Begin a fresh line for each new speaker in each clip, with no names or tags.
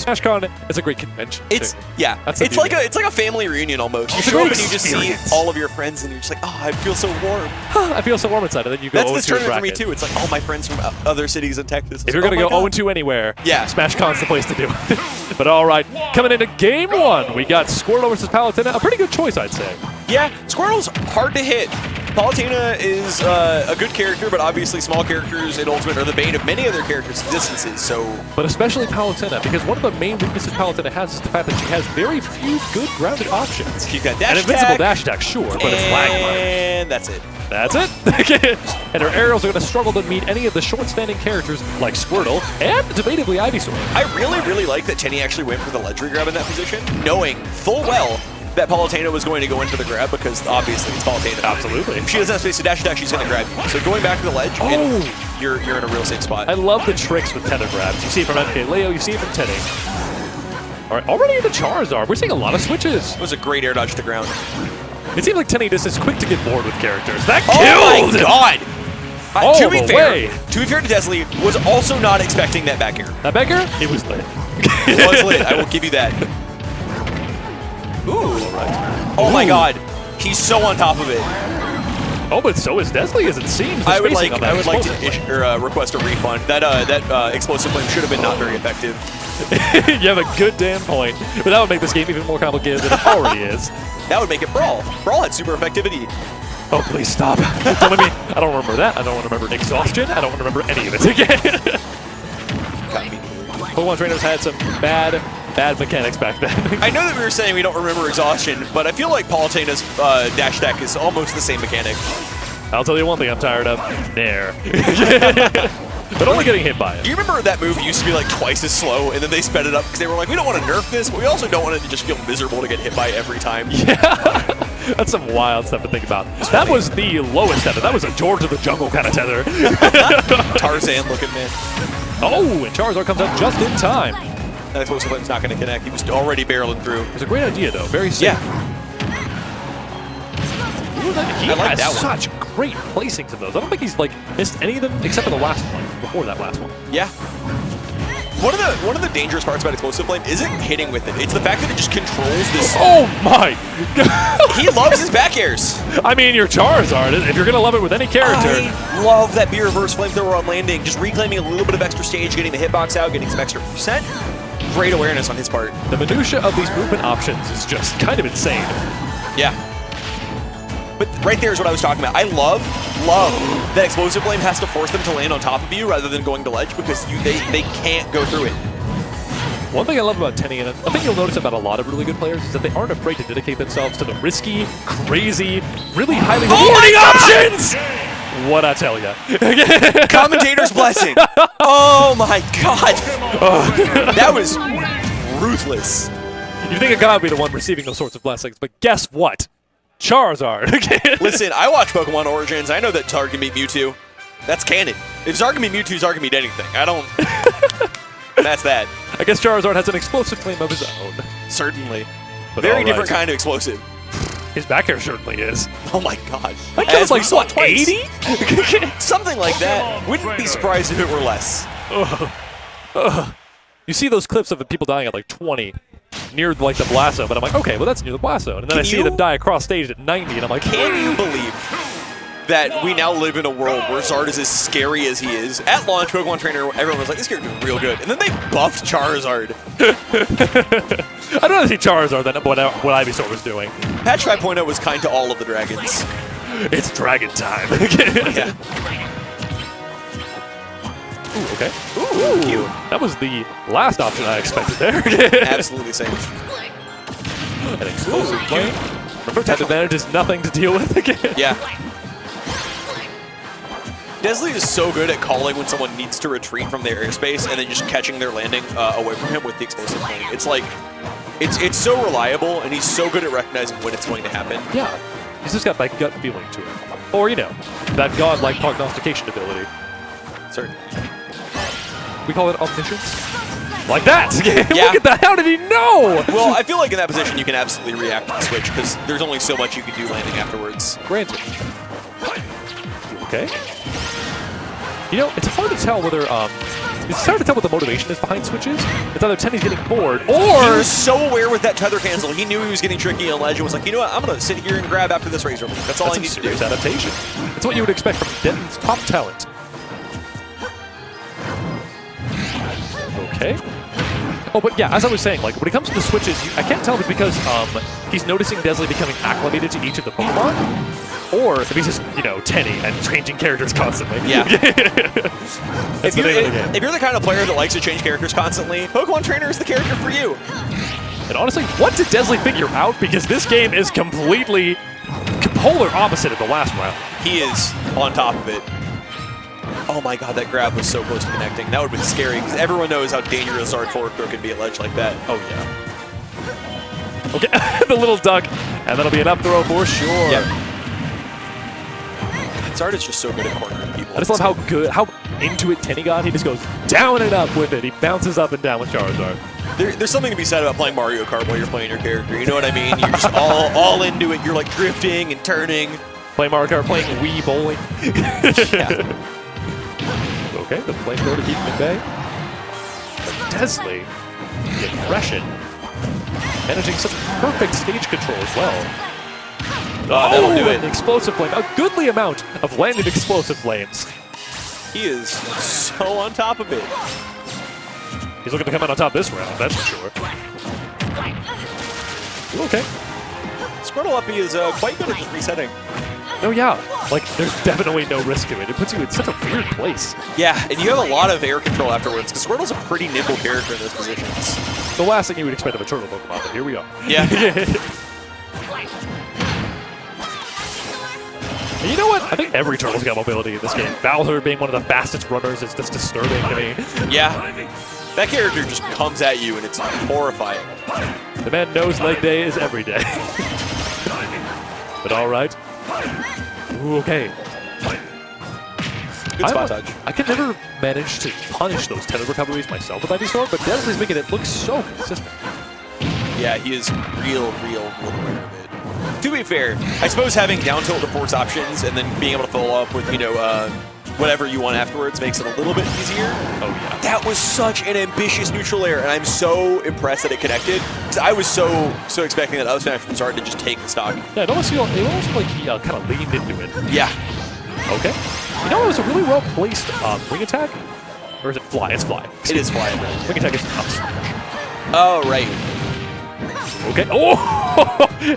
SmashCon is a great convention.
It's
too.
yeah. It's like a family reunion almost. You show up and you just see all of your friends and you're just like, oh, I feel so warm.
I feel so warm inside. And then you go.
That's this tournament for me too. It's like all my friends from other cities in Texas.
If you're gonna go 0-2 anywhere,
yeah,
SmashCon's the place to do it. But all right, coming into game 1, we got Squirtle versus Palutena. A pretty good choice, I'd say.
Yeah, Squirtle's hard to hit. Palutena is a good character, but obviously small characters in Ultimate are the bane of many other characters' distances, so...
But especially Palutena, because one of the main weaknesses Palutena has is the fact that she has very few good grounded options.
She's got dash
attack. An invincible dash attack, sure, but it's lag.
And that's it.
That's it. And her aerials are going to struggle to meet any of the short-standing characters like Squirtle and, debatably, Ivysaur.
I really like that Tenni actually went for the ledge regrab in that position, knowing full well that Palutena was going to go in for the grab because obviously it's Palutena.
Absolutely.
If she doesn't have space to dash attack, she's going to grab you. So going back to the ledge, and you're in a real safe spot.
I love the tricks with tether grabs. You see it from MK Leo, you see it from Tenni. All right, already into Charizard. We're seeing a lot of switches.
It was a great air dodge to ground. It
seems like Tenni just is quick to get bored with characters. That
killed! Oh my god! To be fair to Dezly, was also not expecting that back air.
That back air? It was lit.
It was lit. I will give you that. Ooh.
Right.
Oh my god. He's so on top of it.
Oh, but so is Dezly, as it seems.
I would like to request a refund. That explosive flame should have been not very effective.
You have a good damn point. But that would make this game even more complicated than it already is.
That would make it Brawl. Brawl had super effectivity.
Oh, please stop. Don't let me. I don't remember that. I don't remember exhaustion. I don't remember any of it again. Pokemon trainers had some bad mechanics back then.
I know that we were saying we don't remember exhaustion, but I feel like Palutena's dash attack is almost the same mechanic.
I'll tell you one thing I'm tired of. Nair. But only getting hit by it.
Do you remember that move used to be like twice as slow, and then they sped it up because they were like, we don't want to nerf this, but we also don't want it to just feel miserable to get hit by every time.
Yeah. That's some wild stuff to think about. That was the lowest tether. That was a George of the Jungle kind of tether.
Tarzan looking man.
Oh, and Charizard comes up just in time.
That explosive flame's not going to connect. He was already barreling through.
It's a great idea, though. Very safe.
Yeah.
Ooh, he has such great placings of those. I don't think he's like missed any of them except for the last one, before that last one.
Yeah. One of the dangerous parts about Explosive Flame isn't hitting with it. It's the fact that it just controls this.
Oh my god!
He loves his back airs.
I mean, you're Charizard. If you're gonna love it with any character.
I love that B reverse flamethrower on landing, just reclaiming a little bit of extra stage, getting the hitbox out, getting some extra percent. Great awareness on his part.
The minutia of these movement options is just kind of insane.
Yeah. But right there is what I was talking about. I love that Explosive Flame has to force them to land on top of you rather than going to ledge because they can't go through it.
One thing I love about Tenni, and I think you'll notice about a lot of really good players, is that they aren't afraid to dedicate themselves to the risky, crazy, really highly rewarding options! What I tell ya.
Commentator's blessing. Oh my god. That was ruthless.
You think I gotta be the one receiving those sorts of blessings, but guess what? Charizard.
Listen, I watch Pokemon Origins. I know that Zard can beat Mewtwo. That's canon. If Zard can beat Mewtwo, Zard can beat anything. I don't... That's that.
I guess Charizard has an explosive flame of his own.
Certainly.
But
very different kind of explosive.
His back air certainly is.
Oh my god.
That kills like, what, 80?
Something like that. Wouldn't be surprised if it were less.
You see those clips of people dying at like 20 near like the blast zone, but I'm like, okay, well that's near the blast zone. And then I see them die across stage at 90, and I'm like,
can you believe that we now live in a world where Zard is as scary as he is? At launch, Pokemon Trainer, everyone was like, this character's real good. And then they buffed Charizard.
I'd rather see Charizard than what Ivysaur was doing.
Patch 5.0 was kind to all of the dragons.
It's dragon time.
Yeah.
Ooh, okay.
Ooh, cute.
That was the last option I expected there.
Absolutely same.
An explosive flame. Remember, type advantage is nothing to deal with again.
Yeah. Dezly is so good at calling when someone needs to retreat from their airspace and then just catching their landing away from him with the explosive flame. It's like, it's so reliable, and he's so good at recognizing when it's going to happen.
Yeah. He's just got that gut feeling to him. Or, you know, that godlike prognostication ability.
Certainly.
We call it omniscience? Like that!
Yeah.
Look at that! How did he know?
Well, I feel like in that position you can absolutely react to the switch because there's only so much you can do landing afterwards.
Granted. Okay. You know, it's hard to tell whether it's hard to tell what the motivation is behind switches. It's either Tenni's getting bored,
He
or
was so aware with that tether cancel. He knew he was getting tricky on ledge and was like, you know what? I'm going to sit here and grab after this razor leaf. That's all I need to do.
serious adaptation. That's what you would expect from Denton's top talent. Okay. Oh, but yeah, as I was saying, like when it comes to the switches, I can't tell if it's because he's noticing Dezly becoming acclimated to each of the Pokemon, or if he's just, you know, Tenni and changing characters constantly.
Yeah.
If
you're the kind of player that likes to change characters constantly, Pokemon Trainer is the character for you.
And honestly, what did Dezly figure out? Because this game is completely polar opposite of the last round.
He is on top of it. Oh my god, that grab was so close to connecting. That would have been scary, because everyone knows how dangerous our forward throw can be at ledge like that.
Oh, yeah. Okay, the little duck. And that'll be an up throw for sure.
Yep. Zard is just so good at cornering people.
I just love how into it Tenni got. He just goes down and up with it. He bounces up and down with Charizard.
There's something to be said about playing Mario Kart while you're playing your character. You know what I mean? You're just all into it. You're like drifting and turning.
Playing Mario Kart, playing Wii bowling.
Yeah.
Okay, the flamethrower to keep him at bay. Dezly, the aggression, managing such perfect stage control as well.
That'll do it.
An explosive flame, a goodly amount of landed explosive flames.
He is so on top of it.
He's looking to come out on top this round, that's for sure. Okay.
Squirtle Uppy is quite good at just resetting.
No, yeah. Like, there's definitely no risk to it. It puts you in such a weird place.
Yeah, and you have a lot of air control afterwards, because Squirtle's a pretty nimble character in those positions.
The last thing you would expect of a turtle Pokemon, but here we are.
Yeah.
And you know what? I think every turtle's got mobility in this game. Bowser being one of the fastest runners is just disturbing to me.
Yeah. That character just comes at you, and it's horrifying.
The man knows leg day is every day. But all right. Ooh, okay.
Good spot touch.
I can never manage to punish those tether recoveries myself with Ivysaur, but Dezly's making it look so consistent.
Yeah, he is real aware of it. To be fair, I suppose having down tilt to force options and then being able to follow up with, you know, whatever you want afterwards makes it a little bit easier.
Oh, yeah.
That was such an ambitious neutral air, and I'm so impressed that it connected. Because I was so expecting that up smash from Zard to just take the stock.
Yeah, it almost feels like he kind of leaned into it.
Yeah.
Okay. You know, it was a really well-placed wing attack. Or is it fly? It's fly.
It is fly.
Wing attack is up smash.
Oh, right.
Okay. Oh!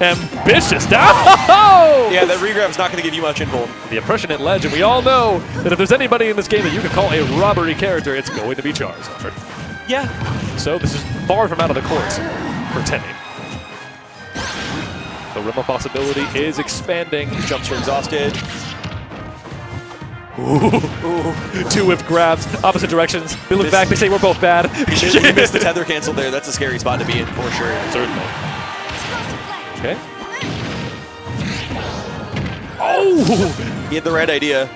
Ambitious. Oh!
Yeah, that regrab's not going to give you much info.
The oppression at ledge, and we all know that if there's anybody in this game that you can call a robbery character, it's going to be Charizard.
Yeah.
So this is far from out of the course for Tenni. The realm of possibility is expanding.
Jumps are exhausted.
Ooh. Two whip grabs, opposite directions. They look back, they say we're both bad.
He missed the tether cancel there. That's a scary spot to be in for sure.
Certainly. Okay. Oh!
He had the right idea.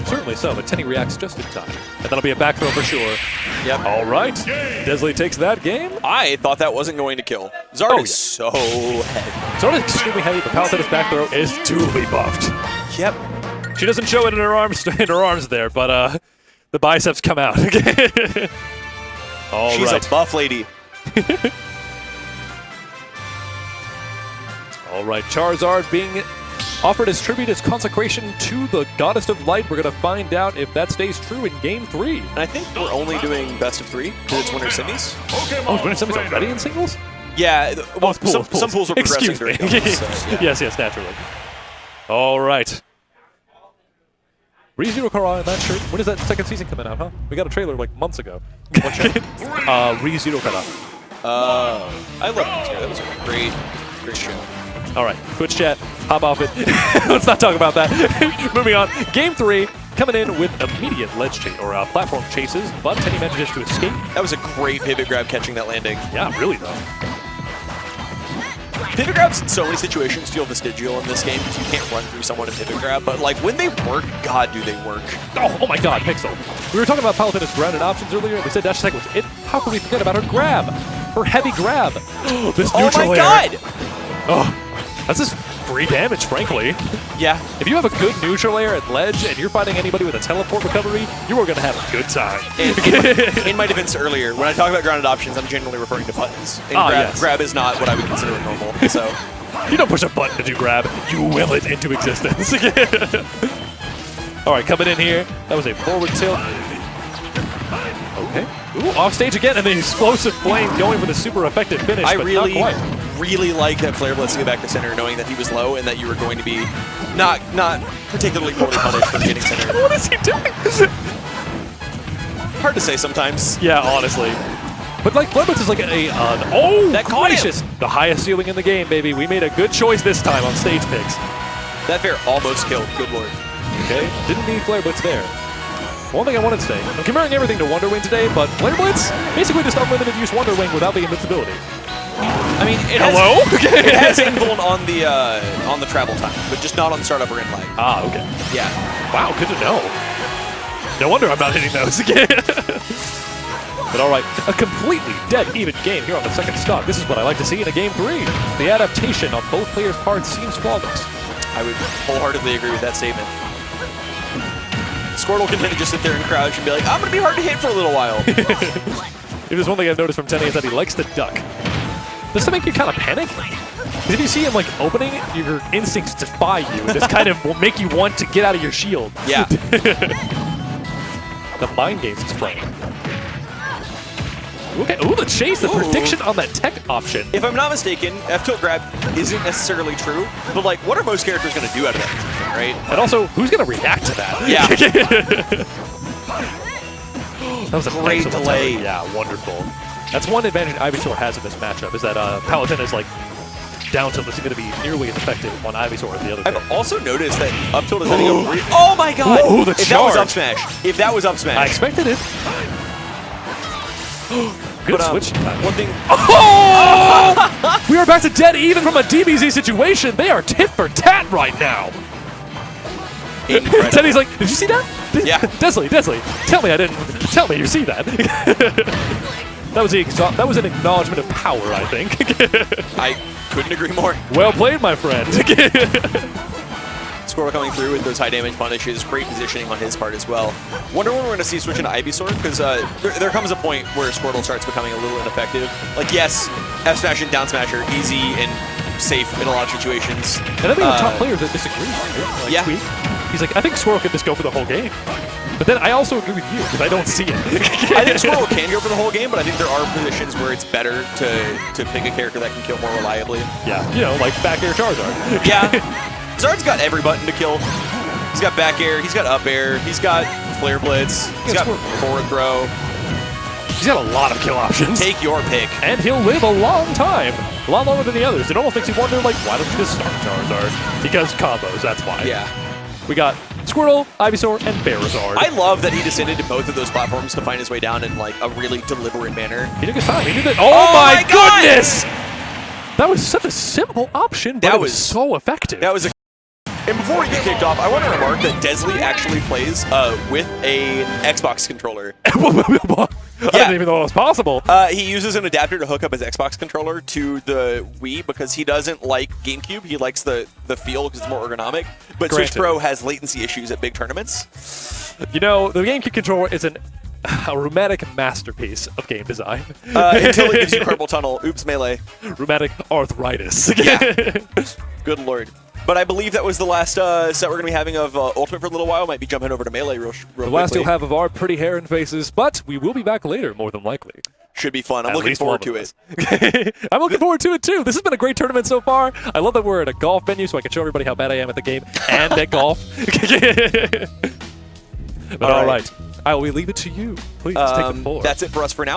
Certainly so, but Tenni reacts just in time. And that'll be a back throw for sure.
Yep.
All right. Dezly takes that game.
I thought that wasn't going to kill. Zard is so heavy.
Zard is extremely heavy. The Palutena's back throw is duly buffed.
Yep.
She doesn't show it in her arms there, but the biceps come out. All
She's
right.
a buff lady.
All right, Charizard being offered as tribute as consecration to the Goddess of Light. We're going to find out if that stays true in Game 3.
And I think we're only doing best of 3 because it's winner semis.
Oh, it's winner semis already in singles?
Yeah, well,
pools.
Some pools are progressing
Excuse me.
during games, so, yeah.
Yes, naturally. All right. ReZero Kara in that shirt. When is that second season coming out, huh? We got a trailer like months ago.
What show?
ReZero Kara.
I love it too. That was a great show.
All right, Twitch chat, hop off it. Let's not talk about that. Moving on. Game 3, coming in with immediate ledge chase or platform chases, but Tenni manages to escape.
That was a great pivot grab catching that landing.
Yeah, really though.
Pivot grabs in so many situations feel vestigial in this game because you can't run through someone in pivot grab, but like when they work, God, do they work.
Oh my God, Pixel. We were talking about Palutena's grounded options earlier. We said dash attack was it. How could we forget about her grab? Her heavy grab. This neutral
oh my
air.
God!
Oh, that's just free damage, frankly.
Yeah.
If you have a good neutral air at ledge and you're fighting anybody with a teleport recovery, you are going to have a good time.
In my defense earlier, when I talk about grounded options, I'm generally referring to buttons. And grab is not what I would consider normal. So
you don't push a button to do grab. You will it into existence. All right, coming in here. That was a forward tilt. Okay. Ooh, off stage again, and the explosive flame going for the super effective finish.
I
but
really,
not quite.
really like that Flare Blitz to get back to center, knowing that he was low and that you were going to be not particularly poorly punished for getting center.
What is he doing?
Hard to say sometimes.
Yeah, honestly. But like Flare Blitz is like oh,
that
gracious! The highest ceiling in the game, baby. We made a good choice this time on stage picks.
That fair almost killed. Good lord.
Okay, didn't need Flare Blitz there. One thing I wanted to say, I'm comparing everything to Wonder Wing today, but Flare Blitz, basically just unlimited use Wonder Wing without the invincibility.
I mean, it has invuln on the travel time, but just not on startup or inline.
Ah, okay.
Yeah.
Wow, good to know. No wonder I'm not hitting those again. But all right, a completely dead even game here on the second stock. This is what I like to see in a game 3. The adaptation on both players' parts seems flawless.
I would wholeheartedly agree with that statement. Squirtle can just sit there and crouch and be like, I'm going to be hard to hit for a little while.
If there's one thing I've noticed from Tenni is that he likes to duck. Does that make you kind of panic? Because if you see him like opening, your instincts defy you. And just kind of will make you want to get out of your shield.
Yeah.
The mind games he's playing. Okay, ooh, the chase, the prediction on that tech option.
If I'm not mistaken, F-tilt grab isn't necessarily true, but like, what are most characters going to do out of that position, right?
And also, who's going to react to that?
Yeah.
That was a
great delay.
Yeah, wonderful. That's one advantage Ivysaur has in this matchup, is that Palutena is like, down tilt isn't going to be nearly as effective on Ivysaur as the other
I've also noticed that up tilt is having a oh my god!
Ooh, the
if
charge.
that was up smash. If that was up smash.
I expected it. Good switch.
One thing.
Oh! We are back to dead even from a DBZ situation. They are tit for tat right now. Tenni's like, did you see that?
Yeah.
Dezly, tell me I didn't. Tell me you see that. That was an acknowledgement of power, I think.
I couldn't agree more.
Well played, my friend.
Squirtle coming through with those high damage punishes, great positioning on his part as well. Wonder when we're going to see switch into Ivysaur, because there comes a point where Squirtle starts becoming a little ineffective. Like, yes, F smash and down smasher, easy and safe in a lot of situations.
And I think the top players that disagree. Right? Like
yeah.
Tweet. He's like, I think Squirtle could just go for the whole game. But then I also agree with you, because I don't see it.
I think Squirtle can go for the whole game, but I think there are positions where it's better to pick a character that can kill more reliably.
Yeah, you know, like back air Charizard.
Yeah. Zard's got every button to kill. He's got back air, he's got up air, he's got flare blitz, he's got forward throw.
He's got a lot of kill options.
Take your pick.
And he'll live a long time. A lot longer than the others. It almost makes you wonder, like, why don't you just start Charizard? Because combos, that's why.
Yeah.
We got Squirtle, Ivysaur, and Charizard.
I love that he descended to both of those platforms to find his way down in, like, a really deliberate manner.
He took his time. He did it. Oh my goodness! That was such a simple option, but it was so effective.
That was a... And before we get kicked off, I want to remark that Dezly actually plays with an Xbox controller.
I didn't even know that was possible.
He uses an adapter to hook up his Xbox controller to the Wii because he doesn't like GameCube. He likes the feel because it's more ergonomic. But Switch Pro has latency issues at big tournaments.
You know, the GameCube controller is a rheumatic masterpiece of game design.
Until it gives you carpal tunnel. Oops, melee.
Rheumatic arthritis.
Yeah. Good lord. But I believe that was the last set we're going to be having of Ultimate for a little while. Might be jumping over to Melee real quickly.
The last you'll have of our pretty hair and faces, but we will be back later, more than likely.
Should be fun. I'm looking forward to it.
I'm looking forward to it, too. This has been a great tournament so far. I love that we're at a golf venue so I can show everybody how bad I am at the game and at golf. But all right. I will leave it to you. Please take the floor.
That's it for us for now.